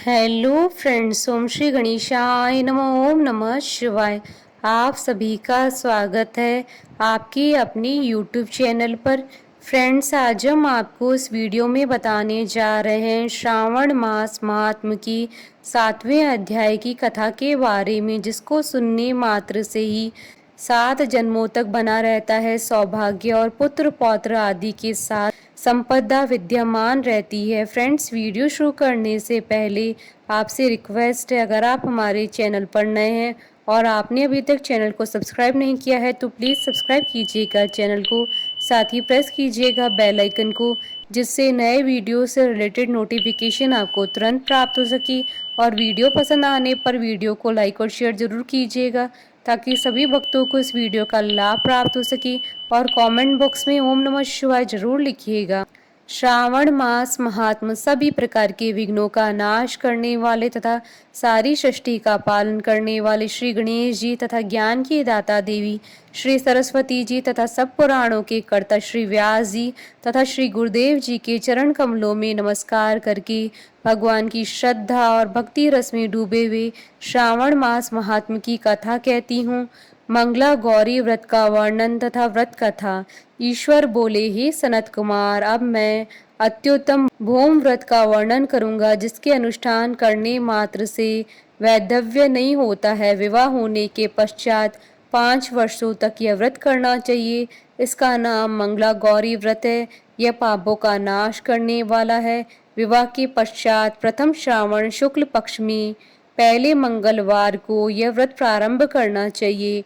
Hello friends, ओम श्री गणेशाय नमः। ओम नमः शिवाय। आप सभी का स्वागत है आपके अपने यूट्यूब चैनल पर। फ्रेंड्स, आज हम आपको इस वीडियो में बताने जा रहे हैं श्रावण मास महात्म की 7वें अध्याय की कथा के बारे में, जिसको सुनने मात्र से ही 7 जन्मों तक बना रहता है सौभाग्य और पुत्र पौत्र आदि के साथ संपदा विद्यमान रहती है। फ्रेंड्स, वीडियो शुरू करने से पहले आपसे रिक्वेस्ट है, अगर आप हमारे चैनल पर नए हैं और आपने अभी तक चैनल को सब्सक्राइब नहीं किया है तो प्लीज़ सब्सक्राइब कीजिएगा चैनल को, साथ ही प्रेस कीजिएगा बेल आइकन को, जिससे नए वीडियो से रिलेटेड नोटिफिकेशन आपको तुरंत प्राप्त हो सके। और वीडियो पसंद आने पर वीडियो को लाइक और शेयर ज़रूर कीजिएगा, ताकि सभी भक्तों को इस वीडियो का लाभ प्राप्त हो सके। और कमेंट बॉक्स में ओम नमः शिवाय जरूर लिखिएगा। श्रावण मास महात्म सभी प्रकार के विघ्नों का नाश करने वाले तथा सारी सृष्टि का पालन करने वाले श्री गणेश जी तथा ज्ञान की दाता देवी श्री सरस्वती जी तथा सब पुराणों के कर्ता श्री व्यास जी तथा श्री गुरुदेव जी के चरण कमलों में नमस्कार करके भगवान की श्रद्धा और भक्ति रस में डूबे हुए श्रावण मास महात्म की कथा कहती हूँ। मंगला गौरी व्रत का वर्णन तथा व्रत कथा। ईश्वर बोले, हे सनत कुमार, अब मैं अत्युत्तम भौम व्रत का वर्णन करूंगा, जिसके अनुष्ठान करने मात्र से वैधव्य नहीं होता है। विवाह होने के पश्चात 5 वर्षों तक यह व्रत करना चाहिए। इसका नाम मंगला गौरी व्रत है। यह पापों का नाश करने वाला है। विवाह के पश्चात प्रथम श्रावण शुक्ल पक्ष में पहले मंगलवार को यह व्रत प्रारंभ करना चाहिए।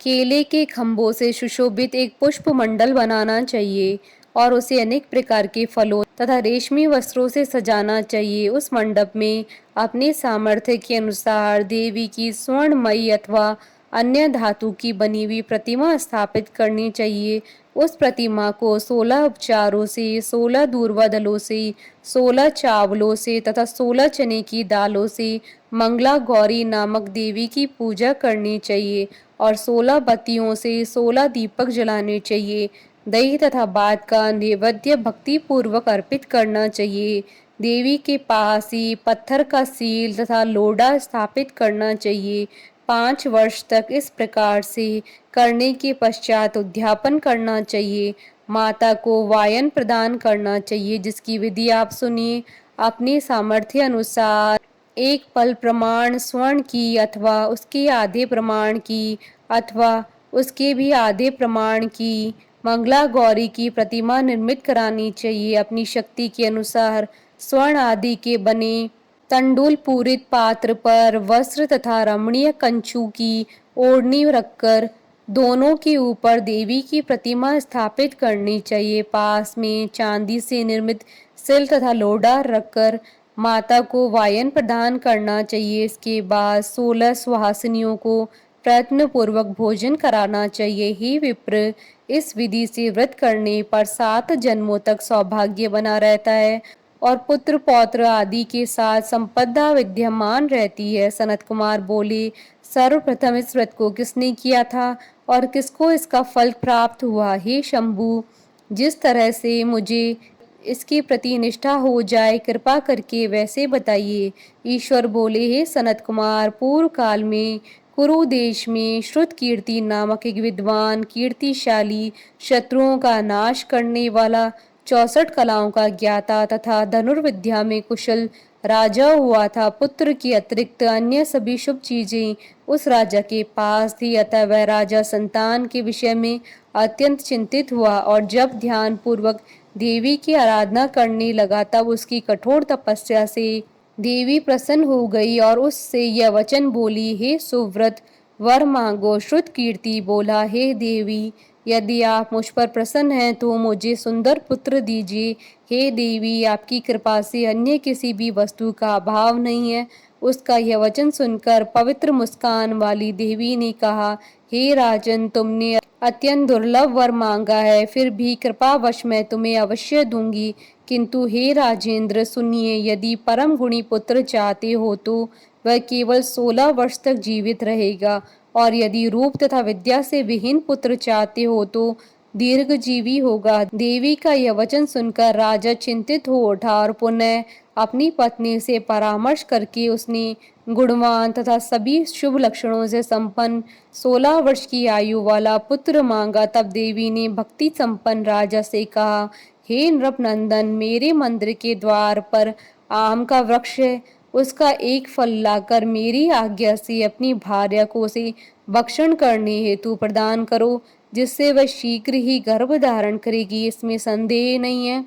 केले के खंभों से सुशोभित एक पुष्प मंडल बनाना चाहिए और उसे अनेक प्रकार के फलों तथा रेशमी वस्त्रों से सजाना चाहिए। उस मंडप में अपने सामर्थ्य के अनुसार देवी की स्वर्णमयी अथवा अन्य धातु की बनी हुई प्रतिमा स्थापित करनी चाहिए। उस प्रतिमा को 16 उपचारों से, 16 दूर्वा दलों से, 16 चावलों से तथा 16 चने की दालों से मंगला गौरी नामक देवी की पूजा करनी चाहिए और 16 बत्तियों से 16 दीपक जलाने चाहिए। दही तथा भात का नैवेद्य भक्ति पूर्वक अर्पित करना चाहिए। देवी के पास ही पत्थर का सील तथा लोढ़ा स्थापित करना चाहिए। 5 वर्ष तक इस प्रकार से करने के पश्चात उद्यापन करना चाहिए। माता को वायन प्रदान करना चाहिए, जिसकी विधि आप सुनिए। अपने सामर्थ्य अनुसार एक पल प्रमाण स्वर्ण की अथवा उसके आधे प्रमाण की अथवा उसके भी आधे प्रमाण की मंगला गौरी की प्रतिमा निर्मित करानी चाहिए। अपनी शक्ति के अनुसार स्वर्ण आदि के बने तंडुल पूरित पात्र पर वस्त्र तथा रमणीय कंचू की ओढ़नी रखकर दोनों के ऊपर देवी की प्रतिमा स्थापित करनी चाहिए। पास में चांदी से निर्मित सिल तथा लोढ़ा रखकर माता को वायन प्रदान करना चाहिए। इसके बाद 16 सुहासिनियों को प्रयत्न पूर्वक भोजन कराना चाहिए। ही विप्र, इस विधि से व्रत करने पर 7 जन्मों तक सौभाग्य बना रहता है और पुत्र पौत्र आदि के साथ संपदा विद्यमान रहती है। सनत कुमार बोले, सर्वप्रथम इस व्रत को किसने किया था और किसको इसका फल प्राप्त हुआ? हे शंभु, जिस तरह से मुझे इसके प्रति निष्ठा हो जाए, कृपा करके वैसे बताइए। ईश्वर बोले, हे सनत कुमार, पूर्व काल में कुरु देश में श्रुत कीर्ति नामक एक विद्वान, कीर्तिशाली, शत्रुओं का नाश करने वाला, 64 कलाओं का ज्ञाता तथा धनुर्विद्या में कुशल राजा हुआ था। पुत्र के अतिरिक्त अन्य सभी शुभ चीजें उस राजा के पास थी, अतः वह राजा संतान के विषय में अत्यंत चिंतित हुआ और जब ध्यान पूर्वक देवी की आराधना करने लगा, तब उसकी कठोर तपस्या से देवी प्रसन्न हो गई और उससे यह वचन बोली, हे सुव्रत, वर मांगो। श्रुत कीर्ति बोला, हे देवी, यदि आप मुझ पर प्रसन्न हैं तो मुझे सुंदर पुत्र दीजिए। हे देवी, आपकी कृपा से अन्य किसी भी वस्तु का अभाव नहीं है। उसका यह वचन सुनकर पवित्र मुस्कान वाली देवी ने कहा, हे राजन, तुमने अत्यंत दुर्लभ वर मांगा है, फिर भी कृपावश मैं तुम्हें अवश्य दूंगी। किंतु हे राजेंद्र, सुनिए, यदि परम गुणी पुत्र चाहते हो तो वह केवल 16 वर्ष तक जीवित रहेगा, और यदि रूप तथा विद्या से विहीन पुत्र चाहते हो तो दीर्घजीवी होगा। देवी का यह वचन सुनकर राजा चिंतित हो उठा और पुनः अपनी पत्नी से परामर्श करके उसने गुणवान तथा सभी शुभ लक्षणों से संपन्न 16 वर्ष की आयु वाला पुत्र मांगा। तब देवी ने भक्ति संपन्न राजा से कहा, हे नृपनंदन, मेरे मंदिर के द्वार पर आम का वृक्ष है, उसका एक फल लाकर मेरी आज्ञा से अपनी भार्या को उसे भक्षण करने हेतु प्रदान करो, जिससे वह शीघ्र ही गर्भ धारण करेगी, इसमें संदेह नहीं है।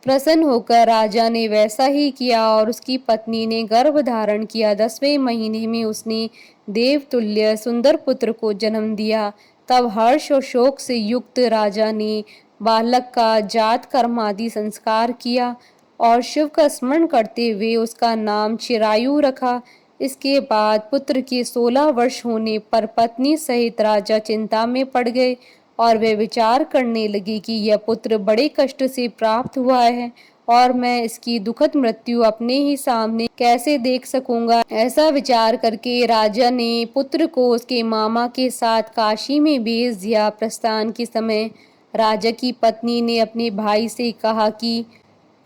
प्रसन्न होकर राजा ने वैसा ही किया और उसकी पत्नी ने गर्भ धारण किया। 10वें महीने में उसने देवतुल्य सुंदर पुत्र को जन्म दिया। तब हर्ष और शोक से युक्त राजा ने बालक का जात कर्म आदि संस्कार किया और शिव का स्मरण करते हुए उसका नाम चिरायु रखा। इसके बाद पुत्र के 16 वर्ष होने पर पत्नी सहित राजा चिंता में पड़ गए और वे विचार करने लगे कि यह पुत्र बड़े कष्ट से प्राप्त हुआ है और मैं इसकी दुखद मृत्यु अपने ही सामने कैसे देख सकूंगा। ऐसा विचार करके राजा ने पुत्र को उसके मामा के साथ काशी में भेज दिया। प्रस्थान के समय राजा की पत्नी ने अपने भाई से कहा कि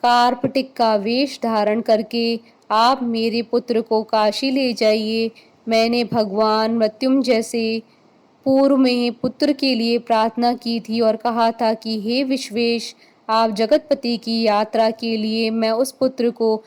कार्पटिक का वेश धारण करके आप मेरे पुत्र को काशी ले जाइए। मैंने भगवान मृत्युंजय से पूर्व में पुत्र के लिए प्रार्थना की थी और कहा था कि हे विश्वेश, आप जगतपति की यात्रा के लिए मैं उस पुत्र को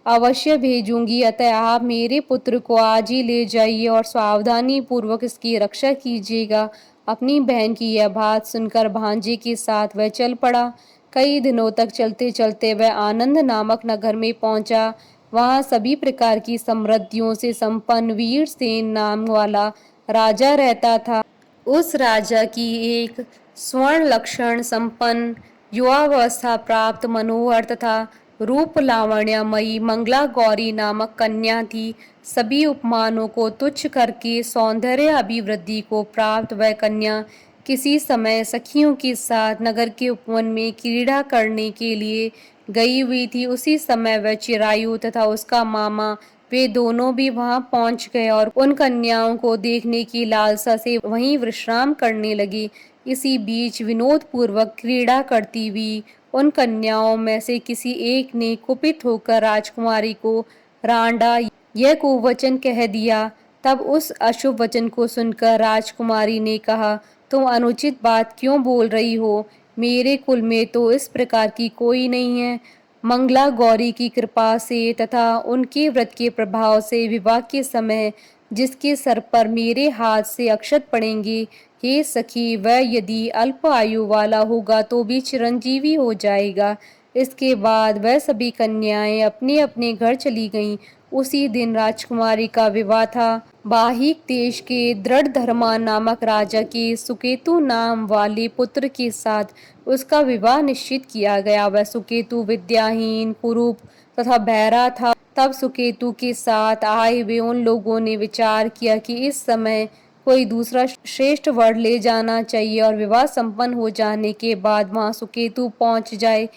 अवश्य भेजूंगी, अतः आप मेरे पुत्र को आज ही ले जाइए और सावधानी पूर्वक इसकी रक्षा कीजिएगा। अपनी बहन की यह बात सुनकर भांजे के साथ वह चल पड़ा। कई दिनों तक चलते चलते वह आनंद नामक नगर में पहुंचा। वहां सभी प्रकार की समृद्धियों से संपन्न वीरसेन नाम वाला राजा रहता था। उस राजा की एक स्वर्ण लक्षण संपन्न युवावस्था प्राप्त मनोहर तथा रूप लावण्यमयी मंगला गौरी नामक कन्या थी। सभी उपमानों को तुच्छ करके सौंदर्य अभिवृद्धि को प्राप्त वह कन्या किसी समय सखियों के साथ नगर के उपवन में क्रीड़ा करने के लिए गई हुई थी। उसी समय वह चिरायु तथा उसका मामा वे दोनों भी वहां पहुंच गए और उन कन्याओं को देखने की लालसा से वहीं विश्राम करने लगे। इसी बीच विनोद पूर्वक क्रीड़ा करती हुई उन कन्याओं में से किसी एक ने कुपित होकर राजकुमारी को रांडा यह कुवचन कह दिया। तब उस अशुभ वचन को सुनकर राजकुमारी ने कहा, तुम अनुचित बात क्यों बोल रही हो? मेरे कुल में तो इस प्रकार की कोई नहीं है। मंगला गौरी की कृपा से तथा उनके व्रत के प्रभाव से विवाह के समय जिसके सर पर मेरे हाथ से अक्षत पड़ेंगे, हे सखी, वह यदि अल्प आयु वाला होगा तो भी चिरंजीवी हो जाएगा। इसके बाद वह सभी कन्याएं अपने अपने घर चली गईं। उसी दिन राजकुमारी का विवाह था। बाहिक देश के दृढ़ धर्मा नामक राजा के सुकेतु नाम वाले पुत्र के साथ उसका विवाह निश्चित किया गया। वह सुकेतु विद्याहीन, कुरूप तथा बहरा था। तब सुकेतु के साथ आए हुए उन लोगों ने विचार किया कि इस समय कोई दूसरा श्रेष्ठ वर ले जाना चाहिए और विवाह संपन्न हो जाने के बाद वहां सुकेतु पहुंच जाए।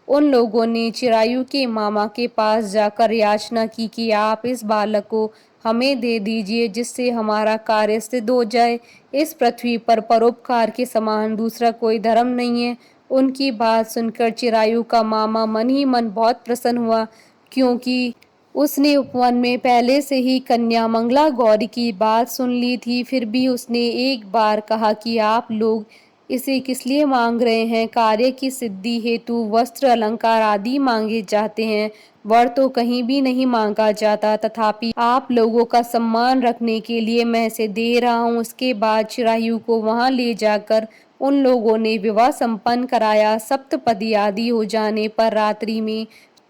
उन लोगों ने चिरायु के मामा के पास जाकर याचना की कि आप इस बालक को हमें दे दीजिए, जिससे हमारा कार्य सिद्ध हो जाए। इस पृथ्वी पर परोपकार के समान दूसरा कोई धर्म नहीं है। उनकी बात सुनकर चिरायु का मामा मन ही मन बहुत प्रसन्न हुआ, क्योंकि उसने उपवन में पहले से ही कन्या मंगला गौरी की बात सुन ली थी। फिर भी उसने एक बार कहा कि आप लोग इसे किस लिए मांग रहे हैं? कार्य की सिद्धि हेतु वस्त्र अलंकार आदि मांगे जाते हैं, वर तो कहीं भी नहीं मांगा जाता। तथापि आप लोगों का सम्मान रखने के लिए मैं इसे दे रहा हूँ। उसके बाद चिरायु को वहां ले जाकर उन लोगों ने विवाह संपन्न कराया। सप्तपदी आदि हो जाने पर रात्रि में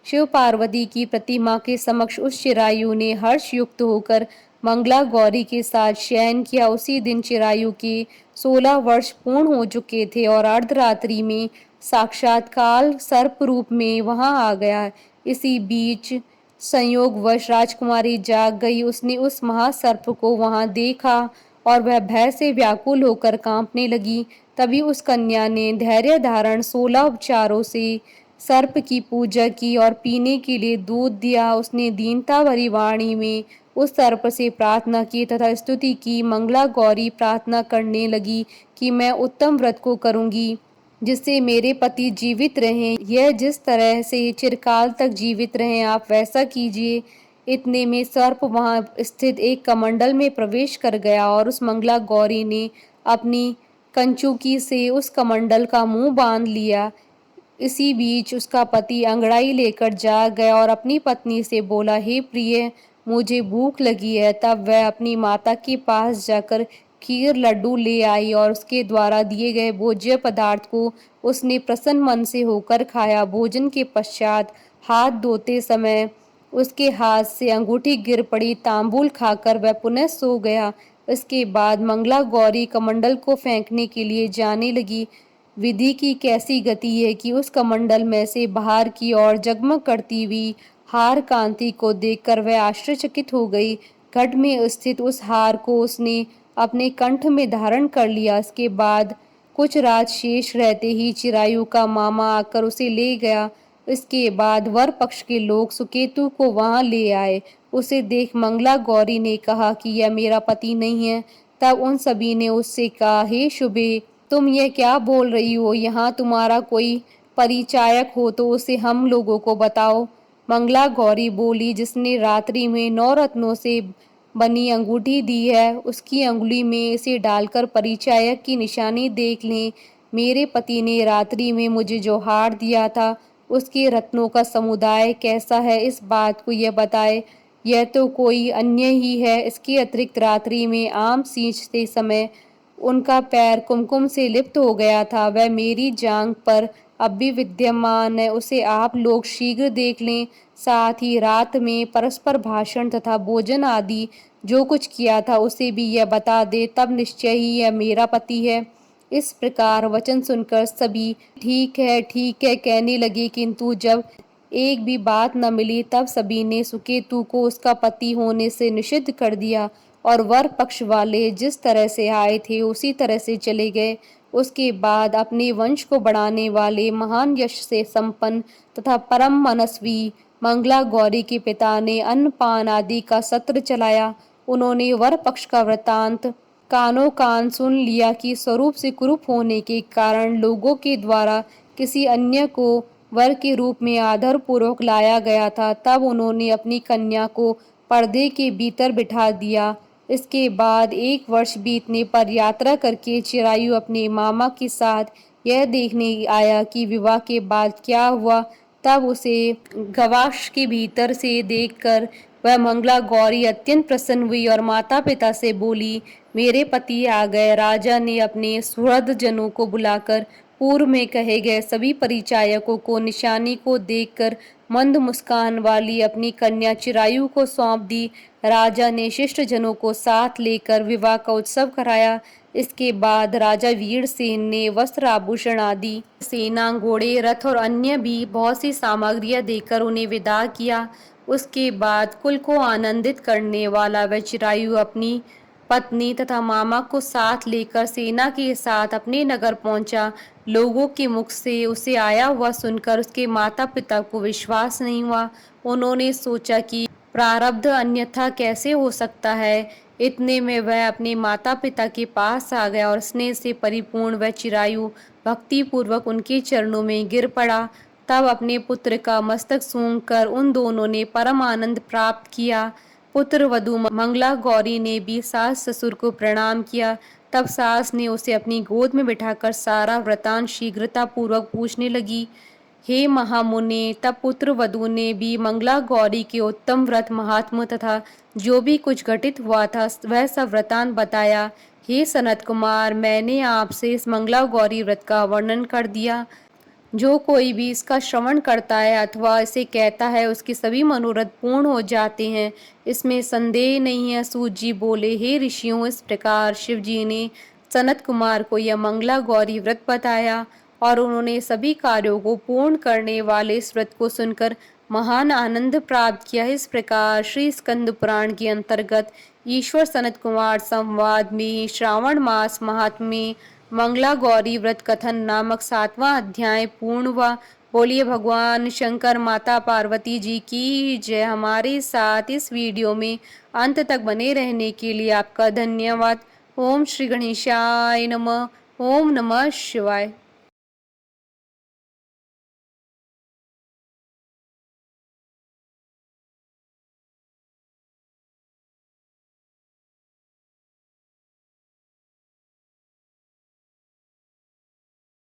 शिव पार्वती की प्रतिमा के समक्ष उस चिरायु ने हर्ष युक्त होकर मंगला गौरी के साथ शयन किया। उसी दिन चिरायु के 16 वर्ष पूर्ण हो चुके थे और अर्धरात्रि में साक्षात काल सर्प रूप में वहां आ गया। इसी बीच संयोगवश राजकुमारी जाग गई। उसने उस महासर्प को वहां देखा और वह भय से व्याकुल होकर कांपने लगी। तभी उस कन्या ने धैर्य धारण 16 उपचारों से सर्प की पूजा की और पीने के लिए दूध दिया। उसने दीनता भरी वाणी में उस सर्प से प्रार्थना की तथा स्तुति की। मंगला गौरी प्रार्थना करने लगी कि मैं उत्तम व्रत को करूंगी, जिससे मेरे पति जीवित रहें। यह जिस तरह से चिरकाल तक जीवित रहें आप वैसा कीजिए। इतने में सर्प वहां स्थित एक कमंडल में प्रवेश कर गया और उस मंगला गौरी ने अपनी कंचुकी से उस कमंडल का मुंह बांध लिया। इसी बीच उसका पति अंगड़ाई लेकर जाग गया और अपनी पत्नी से बोला, हे प्रिय, मुझे भूख लगी है। तब वह अपनी माता के पास जाकर खीर लड्डू ले आई और उसके द्वारा दिए गए भोज्य पदार्थ को उसने प्रसन्न मन से होकर खाया। भोजन के पश्चात हाथ धोते समय उसके हाथ से अंगूठी गिर पड़ी। तांबूल खाकर वह पुनः सो गया। इसके बाद मंगला गौरी कमंडल को फेंकने के लिए जाने लगी। विधि की कैसी गति है कि उस कमंडल में से बाहर की ओर जगमग करती हुई हार कांति को देखकर वह आश्चर्यचकित हो गई। घट में स्थित उस हार को उसने अपने कंठ में धारण कर लिया। इसके बाद कुछ रात शेष रहते ही चिरायु का मामा आकर उसे ले गया। इसके बाद वर पक्ष के लोग सुकेतु को वहां ले आए। उसे देख मंगला गौरी ने कहा कि यह मेरा पति नहीं है। तब उन सभी ने उससे कहा, हे शुभे, तुम यह क्या बोल रही हो? यहाँ तुम्हारा कोई परिचायक हो तो उसे हम लोगों को बताओ। मंगला गौरी बोली, जिसने रात्रि में 9 रत्नों से बनी अंगूठी दी है उसकी अंगुली में इसे डालकर परिचायक की निशानी देख लें। मेरे पति ने रात्रि में मुझे जो हार दिया था उसके रत्नों का समुदाय कैसा है, इस बात को यह बताए। यह तो कोई अन्य ही है। इसके अतिरिक्त रात्रि में आम सींचते समय उनका पैर कुमकुम से लिप्त हो गया था। वह मेरी जांघ पर अब भी विद्यमान है। उसे आप लोग शीघ्र देख लें। साथ ही रात में परस्पर भाषण तथा भोजन आदि जो कुछ किया था उसे भी यह बता दे, तब निश्चय ही यह मेरा पति है। इस प्रकार वचन सुनकर सभी ठीक है कहने लगे, किंतु जब एक भी बात न मिली तब सभी ने सुकेतु को उसका पति होने से निषिद्ध कर दिया और वर पक्ष वाले जिस तरह से आए थे उसी तरह से चले गए। उसके बाद अपने वंश को बढ़ाने वाले महान यश से संपन्न तथा परम मनस्वी मंगला गौरी के पिता ने अन्नपान आदि का सत्र चलाया। उन्होंने वर पक्ष का वृतांत कानों कान सुन लिया कि स्वरूप से कुरूप होने के कारण लोगों के द्वारा किसी अन्य को वर के रूप में आदर पूर्वक लाया गया था। तब उन्होंने अपनी कन्या को पर्दे के भीतर बिठा दिया। इसके बाद 1 वर्ष बीतने पर यात्रा करके चिरायु अपने मामा के साथ यह देखने आया कि विवाह के बाद क्या हुआ। तब उसे गवाक्ष के भीतर से देखकर वह मंगला गौरी अत्यंत प्रसन्न हुई और माता पिता से बोली, मेरे पति आ गए। राजा ने अपने सुहृद जनों को बुलाकर पूर्व में कहे गए सभी परिचायकों को निशानी को देखकर मंद मुस्कान वाली अपनी कन्या चिरायु को सौंप दी। राजा ने शिष्ट जनों को साथ लेकर विवाह का उत्सव कराया। इसके बाद राजा वीरसेन ने वस्त्र आभूषण आदि सेना, घोड़े, रथ और अन्य भी बहुत सी सामग्रियां देकर उन्हें विदा किया। उसके बाद कुल को आनंदित करने वाला वह चिरायु अपनी पत्नी तथा मामा को साथ लेकर सेना के साथ अपने नगर पहुंचा। लोगों के मुख से उसे आया हुआ सुनकर उसके माता पिता को विश्वास नहीं हुआ। उन्होंने सोचा कि प्रारब्ध अन्यथा कैसे हो सकता है। इतने में वह अपने माता पिता के पास आ गया और स्नेह से परिपूर्ण वह चिरायु भक्ति पूर्वक उनके चरणों में गिर पड़ा। तब अपने पुत्र का मस्तक सूंघकर उन दोनों ने परम आनंद प्राप्त किया। पुत्र वधू मंगला गौरी ने भी सास ससुर को प्रणाम किया। तब सास ने उसे अपनी गोद में बिठाकर सारा वृतांत शीघ्रता पूर्वक पूछने लगी। हे महामुने, तब पुत्र वधू ने भी मंगला गौरी के उत्तम व्रत महात्म तथा जो भी कुछ घटित हुआ था वह सब वृतांत बताया। हे सनत कुमार, मैंने आपसे इस मंगला गौरी व्रत का वर्णन कर दिया। जो कोई भी इसका श्रवण करता है अथवा इसे कहता है उसके सभी मनोरथ पूर्ण हो जाते हैं, इसमें संदेह नहीं है। सूत जी बोले, हे ऋषियों, इस प्रकार शिव जी ने सनत कुमार को यह मंगला गौरी व्रत बताया और उन्होंने सभी कार्यों को पूर्ण करने वाले इस व्रत को सुनकर महान आनंद प्राप्त किया। इस प्रकार श्री स्कंद पुराण के अंतर्गत ईश्वर सनत कुमार संवाद में श्रावण मास महात्म्य मंगला गौरी व्रत कथन नामक 7वां अध्याय पूर्ण हुआ। बोलिए भगवान शंकर माता पार्वती जी की जय। हमारे साथ इस वीडियो में अंत तक बने रहने के लिए आपका धन्यवाद। ओम श्री गणेशाय नमः। ओम नमः शिवाय।